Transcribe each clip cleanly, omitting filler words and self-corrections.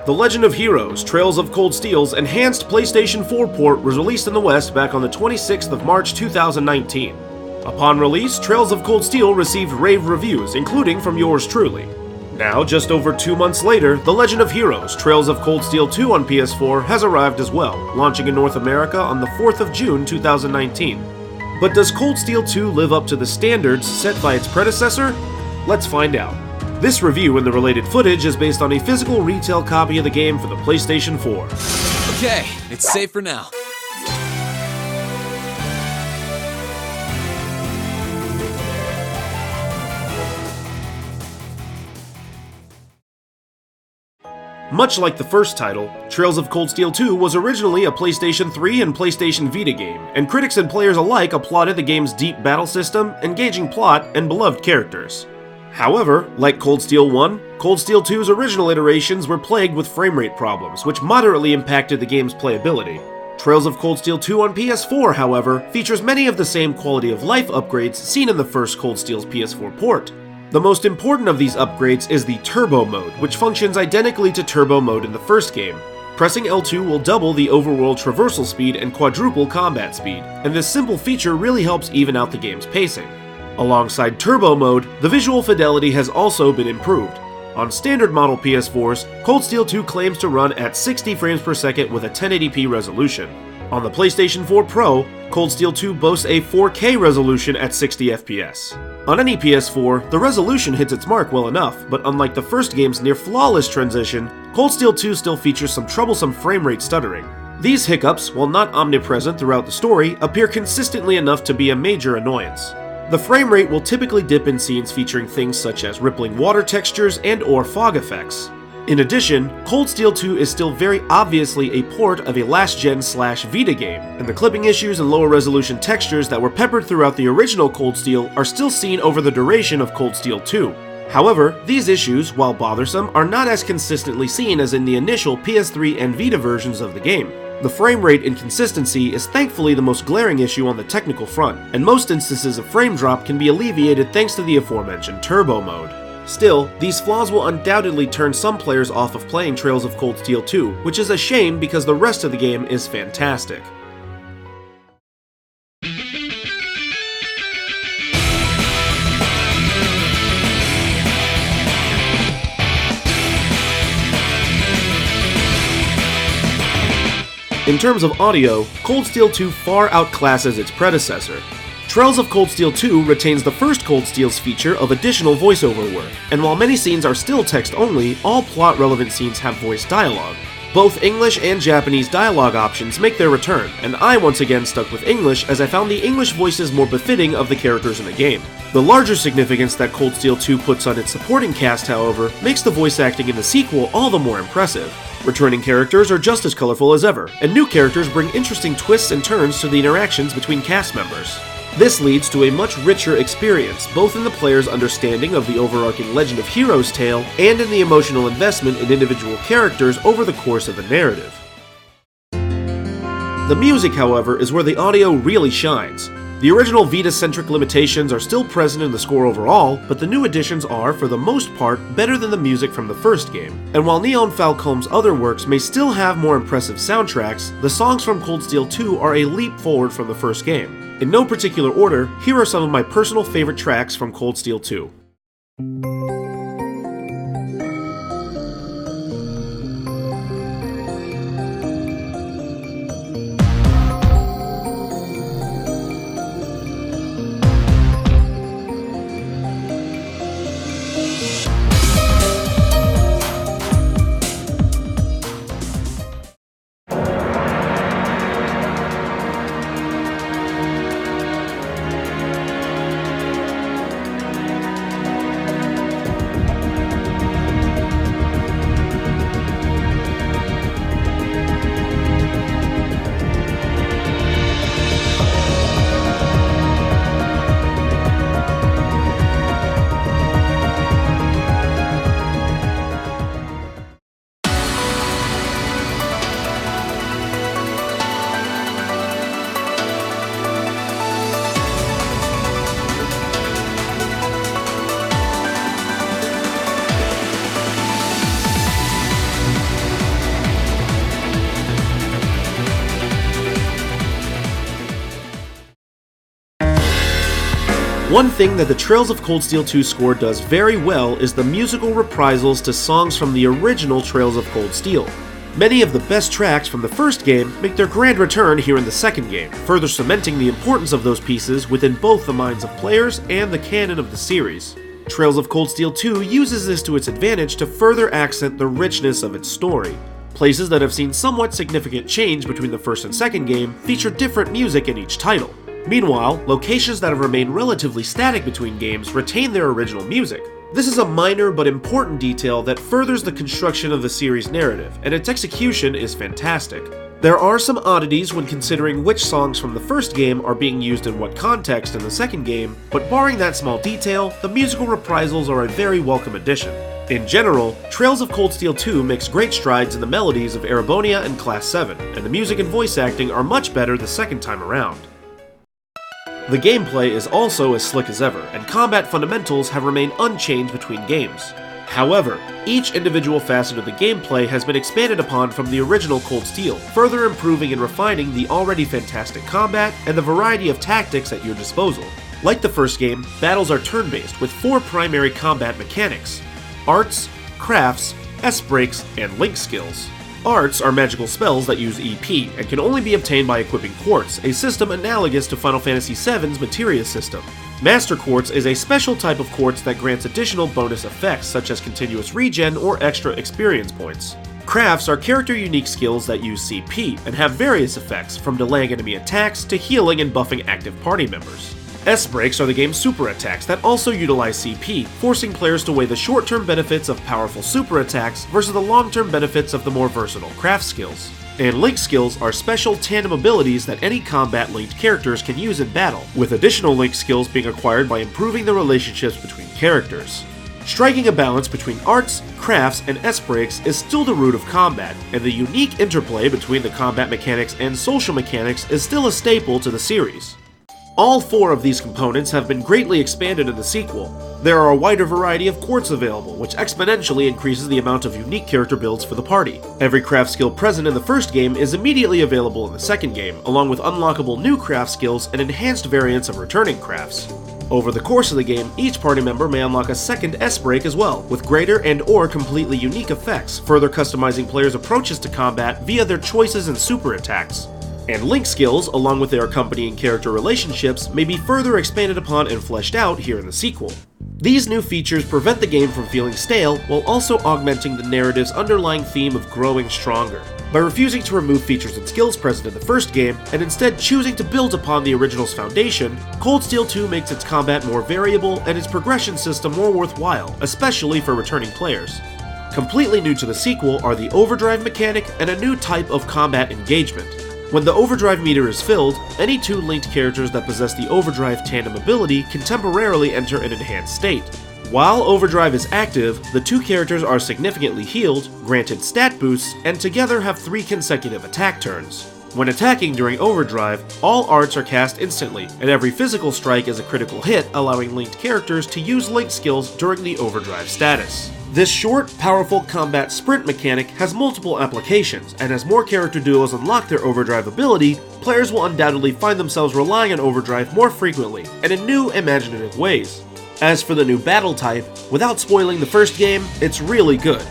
The Legend of Heroes: Trails of Cold Steel's enhanced PlayStation 4 port was released in the West back on the 26th of March 2019. Upon release, Trails of Cold Steel received rave reviews, including from yours truly. Now, just over 2 months later, The Legend of Heroes: Trails of Cold Steel 2 on PS4 has arrived as well, launching in North America on the 4th of June 2019. But does Cold Steel 2 live up to the standards set by its predecessor? Let's find out. This review and the related footage is based on a physical retail copy of the game for the PlayStation 4. Okay, it's safe for now. Much like the first title, Trails of Cold Steel 2 was originally a PlayStation 3 and PlayStation Vita game, and critics and players alike applauded the game's deep battle system, engaging plot, and beloved characters. However, like Cold Steel 1, Cold Steel 2's original iterations were plagued with framerate problems, which moderately impacted the game's playability. Trails of Cold Steel 2 on PS4, however, features many of the same quality of life upgrades seen in the first Cold Steel's PS4 port. The most important of these upgrades is the Turbo mode, which functions identically to Turbo mode in the first game. Pressing L2 will double the overworld traversal speed and quadruple combat speed, and this simple feature really helps even out the game's pacing. Alongside Turbo mode, the visual fidelity has also been improved. On standard model PS4s, Cold Steel 2 claims to run at 60 frames per second with a 1080p resolution. On the PlayStation 4 Pro, Cold Steel 2 boasts a 4K resolution at 60 FPS. On any PS4, the resolution hits its mark well enough, but unlike the first game's near-flawless transition, Cold Steel 2 still features some troublesome frame rate stuttering. These hiccups, while not omnipresent throughout the story, appear consistently enough to be a major annoyance. The frame rate will typically dip in scenes featuring things such as rippling water textures and/or fog effects. In addition, Cold Steel 2 is still very obviously a port of a last-gen/Vita game, and the clipping issues and lower resolution textures that were peppered throughout the original Cold Steel are still seen over the duration of Cold Steel 2. However, these issues, while bothersome, are not as consistently seen as in the initial PS3 and Vita versions of the game. The frame rate inconsistency is thankfully the most glaring issue on the technical front, and most instances of frame drop can be alleviated thanks to the aforementioned Turbo mode. Still, these flaws will undoubtedly turn some players off of playing Trails of Cold Steel 2, which is a shame because the rest of the game is fantastic. In terms of audio, Cold Steel 2 far outclasses its predecessor. Trails of Cold Steel 2 retains the first Cold Steel's feature of additional voiceover work, and while many scenes are still text-only, all plot-relevant scenes have voice dialogue. Both English and Japanese dialogue options make their return, and I once again stuck with English as I found the English voices more befitting of the characters in the game. The larger significance that Cold Steel 2 puts on its supporting cast, however, makes the voice acting in the sequel all the more impressive. Returning characters are just as colorful as ever, and new characters bring interesting twists and turns to the interactions between cast members. This leads to a much richer experience, both in the player's understanding of the overarching Legend of Heroes tale and in the emotional investment in individual characters over the course of the narrative. The music, however, is where the audio really shines. The original Vita-centric limitations are still present in the score overall, but the new additions are, for the most part, better than the music from the first game. And while Neon Falcom's other works may still have more impressive soundtracks, the songs from Cold Steel 2 are a leap forward from the first game. In no particular order, here are some of my personal favorite tracks from Cold Steel 2. One thing that the Trails of Cold Steel 2 score does very well is the musical reprisals to songs from the original Trails of Cold Steel. Many of the best tracks from the first game make their grand return here in the second game, further cementing the importance of those pieces within both the minds of players and the canon of the series. Trails of Cold Steel 2 uses this to its advantage to further accent the richness of its story. Places that have seen somewhat significant change between the first and second game feature different music in each title. Meanwhile, locations that have remained relatively static between games retain their original music. This is a minor but important detail that furthers the construction of the series' narrative, and its execution is fantastic. There are some oddities when considering which songs from the first game are being used in what context in the second game, but barring that small detail, the musical reprisals are a very welcome addition. In general, Trails of Cold Steel 2 makes great strides in the melodies of Erebonian and Class 7, and the music and voice acting are much better the second time around. The gameplay is also as slick as ever, and combat fundamentals have remained unchanged between games. However, each individual facet of the gameplay has been expanded upon from the original Cold Steel, further improving and refining the already fantastic combat and the variety of tactics at your disposal. Like the first game, battles are turn-based with 4 primary combat mechanics: arts, crafts, S-breaks, and link skills. Arts are magical spells that use EP and can only be obtained by equipping Quartz, a system analogous to Final Fantasy VII's Materia system. Master Quartz is a special type of quartz that grants additional bonus effects such as continuous regen or extra experience points. Crafts are character-unique skills that use CP and have various effects, from delaying enemy attacks to healing and buffing active party members. S-breaks are the game's super attacks that also utilize CP, forcing players to weigh the short-term benefits of powerful super attacks versus the long-term benefits of the more versatile craft skills. And link skills are special tandem abilities that any combat-linked characters can use in battle, with additional link skills being acquired by improving the relationships between characters. Striking a balance between arts, crafts, and S-breaks is still the root of combat, and the unique interplay between the combat mechanics and social mechanics is still a staple to the series. All 4 of these components have been greatly expanded in the sequel. There are a wider variety of quartz available, which exponentially increases the amount of unique character builds for the party. Every craft skill present in the first game is immediately available in the second game, along with unlockable new craft skills and enhanced variants of returning crafts. Over the course of the game, each party member may unlock a second S-break as well, with greater and/or completely unique effects, further customizing players' approaches to combat via their choices and super attacks. And link skills, along with their accompanying character relationships, may be further expanded upon and fleshed out here in the sequel. These new features prevent the game from feeling stale, while also augmenting the narrative's underlying theme of growing stronger. By refusing to remove features and skills present in the first game, and instead choosing to build upon the original's foundation, Cold Steel 2 makes its combat more variable and its progression system more worthwhile, especially for returning players. Completely new to the sequel are the overdrive mechanic and a new type of combat engagement. When the overdrive meter is filled, any 2 linked characters that possess the overdrive tandem ability can temporarily enter an enhanced state. While overdrive is active, the 2 characters are significantly healed, granted stat boosts, and together have 3 consecutive attack turns. When attacking during overdrive, all arts are cast instantly, and every physical strike is a critical hit, allowing linked characters to use link skills during the overdrive status. This short, powerful combat sprint mechanic has multiple applications, and as more character duos unlock their overdrive ability, players will undoubtedly find themselves relying on overdrive more frequently, and in new, imaginative ways. As for the new battle type, without spoiling the first game, it's really good.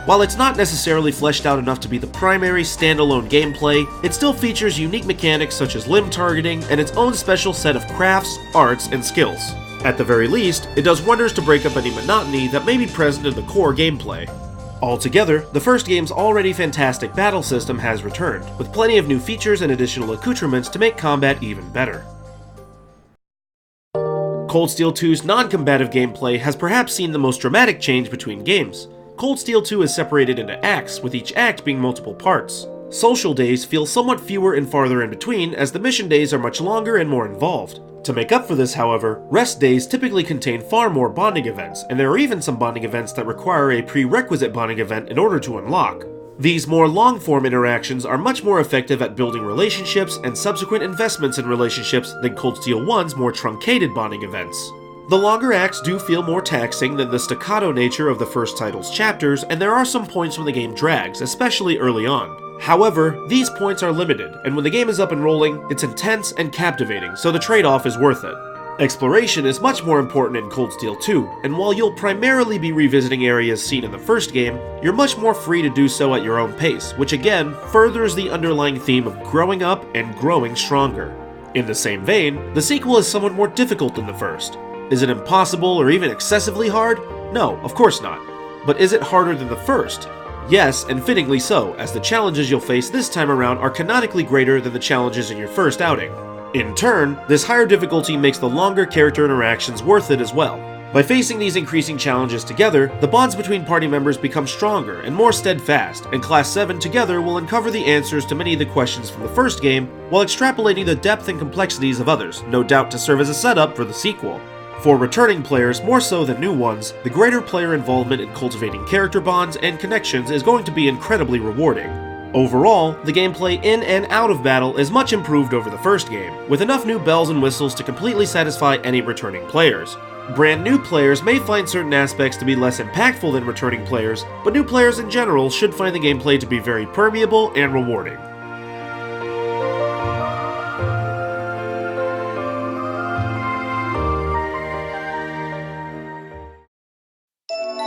While it's not necessarily fleshed out enough to be the primary standalone gameplay, it still features unique mechanics such as limb targeting and its own special set of crafts, arts, and skills. At the very least, it does wonders to break up any monotony that may be present in the core gameplay. Altogether, the first game's already fantastic battle system has returned, with plenty of new features and additional accoutrements to make combat even better. Cold Steel 2's non-combative gameplay has perhaps seen the most dramatic change between games. Cold Steel 2 is separated into acts, with each act being multiple parts. Social days feel somewhat fewer and farther in between, as the mission days are much longer and more involved. To make up for this, however, rest days typically contain far more bonding events, and there are even some bonding events that require a prerequisite bonding event in order to unlock. These more long-form interactions are much more effective at building relationships and subsequent investments in relationships than Cold Steel 1's more truncated bonding events. The longer acts do feel more taxing than the staccato nature of the first title's chapters, and there are some points when the game drags, especially early on. However, these points are limited, and when the game is up and rolling, it's intense and captivating, so the trade-off is worth it. Exploration is much more important in Cold Steel 2, and while you'll primarily be revisiting areas seen in the first game, you're much more free to do so at your own pace, which again furthers the underlying theme of growing up and growing stronger. In the same vein, the sequel is somewhat more difficult than the first. Is it impossible or even excessively hard? No, of course not. But is it harder than the first? Yes, and fittingly so, as the challenges you'll face this time around are canonically greater than the challenges in your first outing. In turn, this higher difficulty makes the longer character interactions worth it as well. By facing these increasing challenges together, the bonds between party members become stronger and more steadfast, and Class 7 together will uncover the answers to many of the questions from the first game, while extrapolating the depth and complexities of others, no doubt to serve as a setup for the sequel. For returning players more so than new ones, the greater player involvement in cultivating character bonds and connections is going to be incredibly rewarding. Overall, the gameplay in and out of battle is much improved over the first game, with enough new bells and whistles to completely satisfy any returning players. Brand new players may find certain aspects to be less impactful than returning players, but new players in general should find the gameplay to be very permeable and rewarding.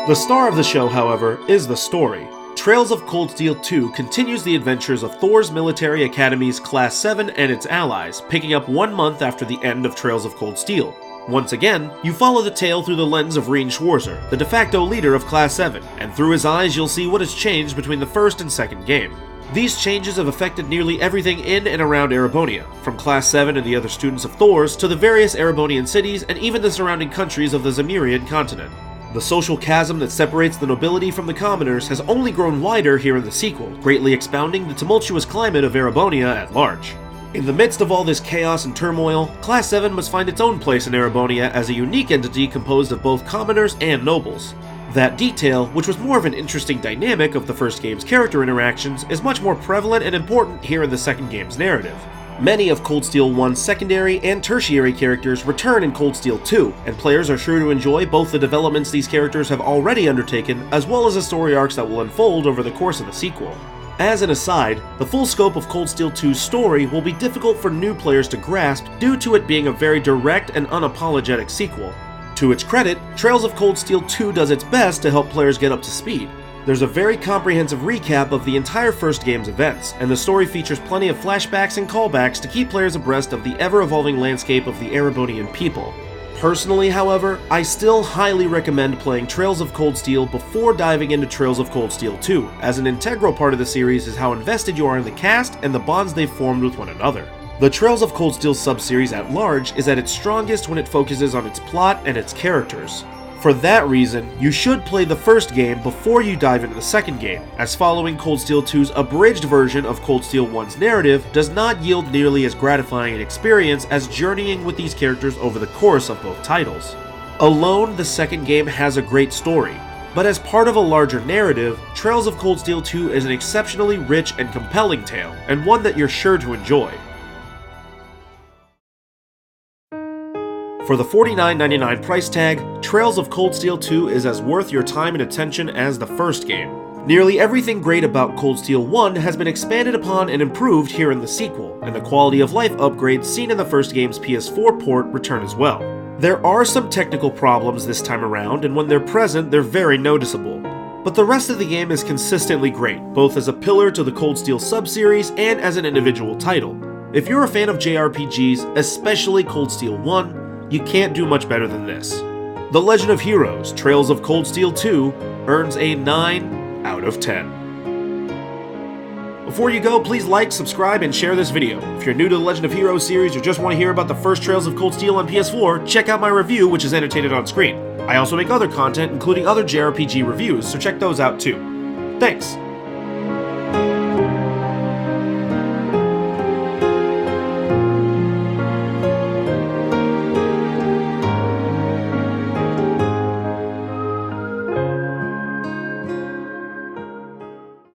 The star of the show, however, is the story. Trails of Cold Steel 2 continues the adventures of Thor's Military Academy's Class 7 and its allies, picking up 1 month after the end of Trails of Cold Steel. Once again, you follow the tale through the lens of Rien Schwarzer, the de facto leader of Class 7, and through his eyes you'll see what has changed between the first and second game. These changes have affected nearly everything in and around Erebonia, from Class 7 and the other students of Thor's to the various Erebonian cities and even the surrounding countries of the Zemurian continent. The social chasm that separates the nobility from the commoners has only grown wider here in the sequel, greatly expounding the tumultuous climate of Erebonia at large. In the midst of all this chaos and turmoil, Class 7 must find its own place in Erebonia as a unique entity composed of both commoners and nobles. That detail, which was more of an interesting dynamic of the first game's character interactions, is much more prevalent and important here in the second game's narrative. Many of Cold Steel 1's secondary and tertiary characters return in Cold Steel 2, and players are sure to enjoy both the developments these characters have already undertaken, as well as the story arcs that will unfold over the course of the sequel. As an aside, the full scope of Cold Steel 2's story will be difficult for new players to grasp due to it being a very direct and unapologetic sequel. To its credit, Trails of Cold Steel 2 does its best to help players get up to speed. There's a very comprehensive recap of the entire first game's events, and the story features plenty of flashbacks and callbacks to keep players abreast of the ever-evolving landscape of the Erebonian people. Personally, however, I still highly recommend playing Trails of Cold Steel before diving into Trails of Cold Steel 2, as an integral part of the series is how invested you are in the cast and the bonds they've formed with one another. The Trails of Cold Steel sub-series at large is at its strongest when it focuses on its plot and its characters. For that reason, you should play the first game before you dive into the second game, as following Cold Steel 2's abridged version of Cold Steel 1's narrative does not yield nearly as gratifying an experience as journeying with these characters over the course of both titles. Alone, the second game has a great story, but as part of a larger narrative, Trails of Cold Steel 2 is an exceptionally rich and compelling tale, and one that you're sure to enjoy. For the $49.99 price tag, Trails of Cold Steel 2 is as worth your time and attention as the first game. Nearly everything great about Cold Steel 1 has been expanded upon and improved here in the sequel, and the quality of life upgrades seen in the first game's PS4 port return as well. There are some technical problems this time around, and when they're present, they're very noticeable. But the rest of the game is consistently great, both as a pillar to the Cold Steel sub-series and as an individual title. If you're a fan of JRPGs, especially Cold Steel 1, you can't do much better than this. The Legend of Heroes: Trails of Cold Steel 2 earns a 9 out of 10. Before you go, please like, subscribe, and share this video. If you're new to the Legend of Heroes series or just want to hear about the first Trails of Cold Steel on PS4, check out my review, which is annotated on screen. I also make other content, including other JRPG reviews, so check those out too. Thanks!